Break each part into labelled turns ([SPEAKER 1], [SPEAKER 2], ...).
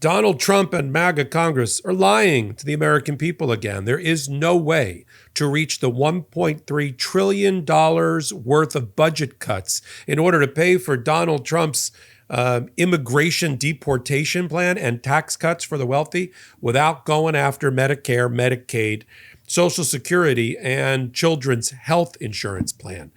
[SPEAKER 1] Donald Trump and MAGA Congress are lying to the American people again. There is no way to reach the $1.3 trillion worth of budget cuts in order to pay for Donald Trump's immigration deportation plan and tax cuts for the wealthy without going after Medicare, Medicaid, Social Security, and children's health insurance plan.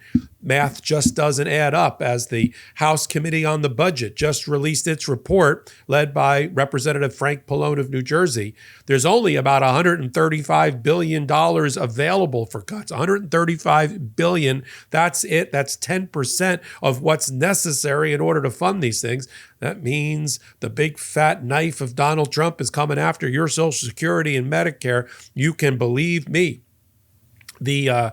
[SPEAKER 1] Math just doesn't add up, as the House Committee on the Budget just released its report, led by Representative Frank Pallone of New Jersey. There's only about $135 billion available for cuts. $135 billion, that's it. That's 10% of what's necessary in order to fund these things. That means the big fat knife of Donald Trump is coming after your Social Security and Medicare. You can believe me. The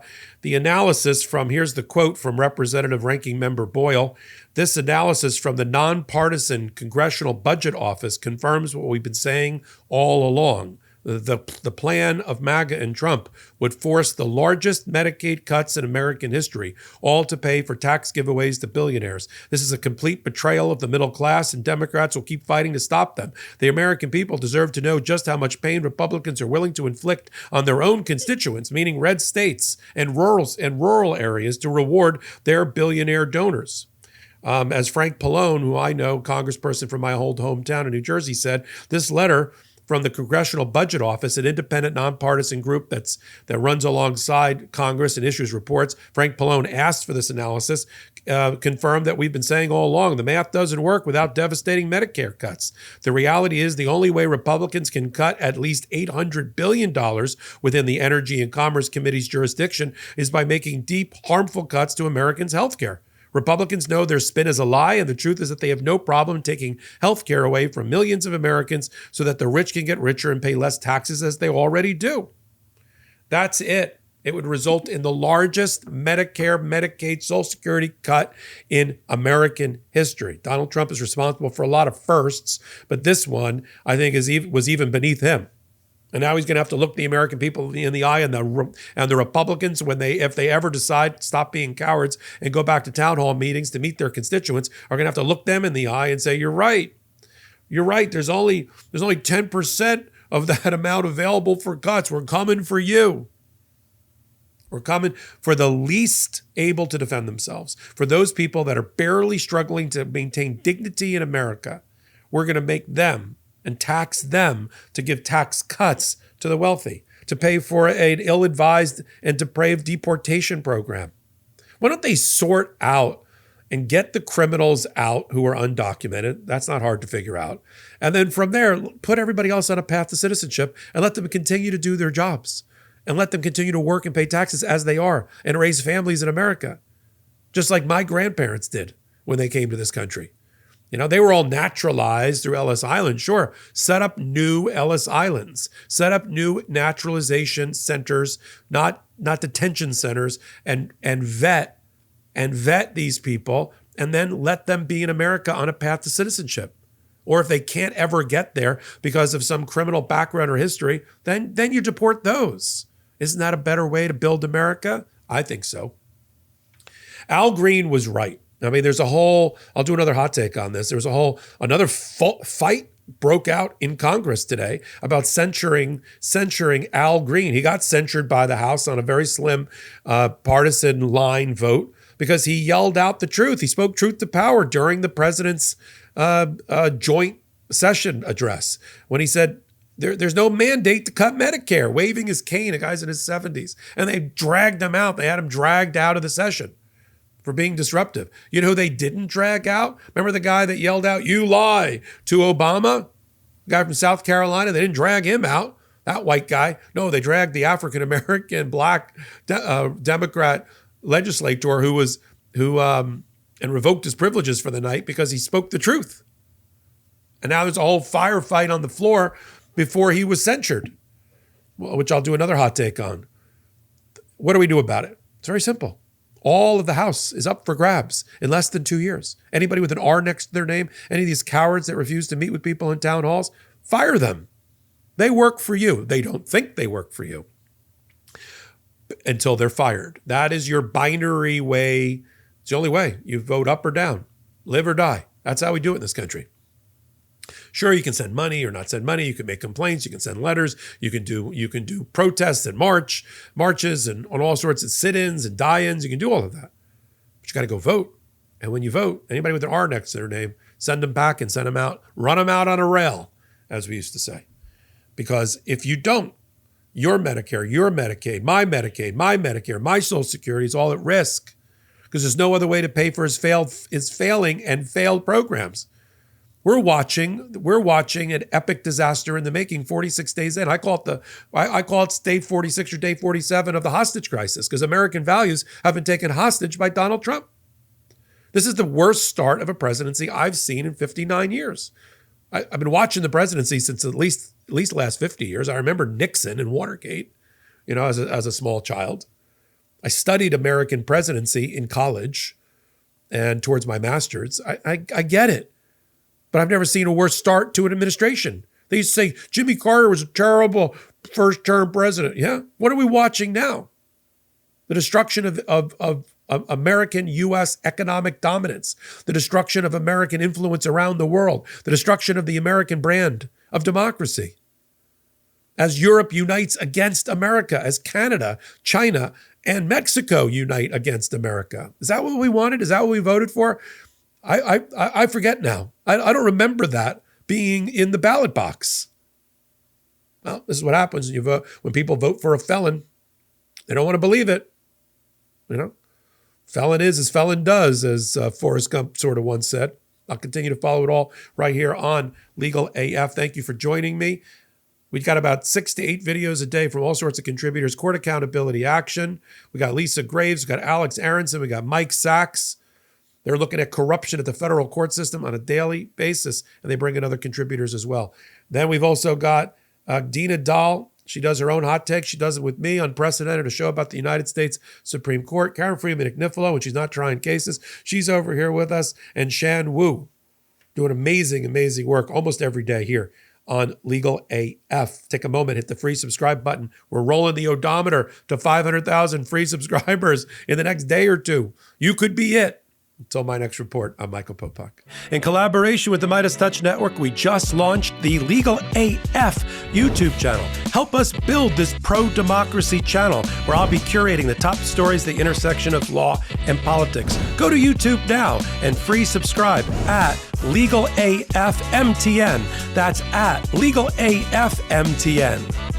[SPEAKER 1] analysis from, here's the quote from Representative Ranking Member Boyle. This analysis from the nonpartisan Congressional Budget Office confirms what we've been saying all along. The plan of MAGA and Trump would force the largest Medicaid cuts in American history, all to pay for tax giveaways to billionaires. This is a complete betrayal of the middle class, and Democrats will keep fighting to stop them. The American people deserve to know just how much pain Republicans are willing to inflict on their own constituents, meaning red states and rural areas, to reward their billionaire donors. As Frank Pallone, who I know, congressperson from my old hometown in New Jersey, said, this letter from the Congressional Budget Office, an independent, nonpartisan group that runs alongside Congress and issues reports. Frank Pallone asked for this analysis, confirmed that we've been saying all along, the math doesn't work without devastating Medicare cuts. The reality is the only way Republicans can cut at least $800 billion within the Energy and Commerce Committee's jurisdiction is by making deep, harmful cuts to Americans' health care. Republicans know their spin is a lie, and the truth is that they have no problem taking health care away from millions of Americans so that the rich can get richer and pay less taxes, as they already do. That's it. It would result in the largest Medicare, Medicaid, Social Security cut in American history. Donald Trump is responsible for a lot of firsts, but this one, I think, was even beneath him. And now he's going to have to look the American people in the eye, and the Republicans, if they ever decide to stop being cowards and go back to town hall meetings to meet their constituents, are going to have to look them in the eye and say, you're right. You're right. There's only 10% of that amount available for cuts. We're coming for you. We're coming for the least able to defend themselves, for those people that are barely struggling to maintain dignity in America. We're going to make them and tax them to give tax cuts to the wealthy, to pay for an ill-advised and depraved deportation program. Why don't they sort out and get the criminals out who are undocumented? That's not hard to figure out. And then from there, put everybody else on a path to citizenship and let them continue to do their jobs and let them continue to work and pay taxes as they are and raise families in America, just like my grandparents did when they came to this country. You know, they were all naturalized through Ellis Island. Sure, set up new Ellis Islands, set up new naturalization centers, not detention centers, and vet these people, and then let them be in America on a path to citizenship. Or if they can't ever get there because of some criminal background or history, then you deport those. Isn't that a better way to build America? I think so. Al Green was right. I mean, I'll do another hot take on this. There was another fight broke out in Congress today about censuring Al Green. He got censured by the House on a very slim partisan line vote because he yelled out the truth. He spoke truth to power during the president's joint session address when he said, there's no mandate to cut Medicare, waving his cane. A guy's in his 70s. And they dragged him out. They had him dragged out of the session for being disruptive. You know who they didn't drag out? Remember the guy that yelled out, "You lie," to Obama? The guy from South Carolina. They didn't drag him out, that white guy. No, they dragged the African-American black Democrat legislator who revoked his privileges for the night because he spoke the truth. And now there's a whole firefight on the floor before he was censured, which I'll do another hot take on. What do we do about it? It's very simple. All of the House is up for grabs in less than 2 years. Anybody with an R next to their name, any of these cowards that refuse to meet with people in town halls, fire them. They work for you. They don't think they work for you until they're fired. That is your binary way. It's the only way. You vote up or down, live or die. That's how we do it in this country. Sure, you can send money or not send money. You can make complaints. You can send letters. You can do protests and marches and on all sorts of sit-ins and die-ins. You can do all of that. But you got to go vote. And when you vote, anybody with an R next to their name, send them back and send them out. Run them out on a rail, as we used to say. Because if you don't, your Medicare, your Medicaid, my Medicare, my Social Security is all at risk. Because there's no other way to pay for his failing and failed programs. We're watching an epic disaster in the making 46 days in. I call it day 46 or day 47 of the hostage crisis, because American values have been taken hostage by Donald Trump. This is the worst start of a presidency I've seen in 59 years. I've been watching the presidency since at least the last 50 years. I remember Nixon and Watergate, as a small child. I studied American presidency in college and towards my master's. I get it, but I've never seen a worse start to an administration. They used to say Jimmy Carter was a terrible first-term president. Yeah, what are we watching now? The destruction of American U.S. economic dominance, the destruction of American influence around the world, the destruction of the American brand of democracy. As Europe unites against America, as Canada, China, and Mexico unite against America. Is that what we wanted? Is that what we voted for? I forget now. I don't remember that being in the ballot box. Well, this is what happens when you vote. When people vote for a felon, they don't want to believe it. Felon is as felon does, as Forrest Gump sort of once said. I'll continue to follow it all right here on Legal AF. Thank you for joining me. We've got about 6 to 8 videos a day from all sorts of contributors. Court Accountability Action. We got Lisa Graves. We got Alex Aronson. We got Mike Sachs. They're looking at corruption at the federal court system on a daily basis, and they bring in other contributors as well. Then we've also got Dina Dahl. She does her own hot take. She does it with me, Unprecedented, a show about the United States Supreme Court. Karen Freeman McNiffalo, when she's not trying cases, she's over here with us. And Shan Wu, doing amazing, amazing work almost every day here on Legal AF. Take a moment, hit the free subscribe button. We're rolling the odometer to 500,000 free subscribers in the next day or two. You could be it. Until my next report, I'm Michael Popok. In collaboration with the Midas Touch Network, we just launched the Legal AF YouTube channel. Help us build this pro-democracy channel where I'll be curating the top stories at the intersection of law and politics. Go to YouTube now and free subscribe at Legal AF MTN. That's at Legal AF MTN.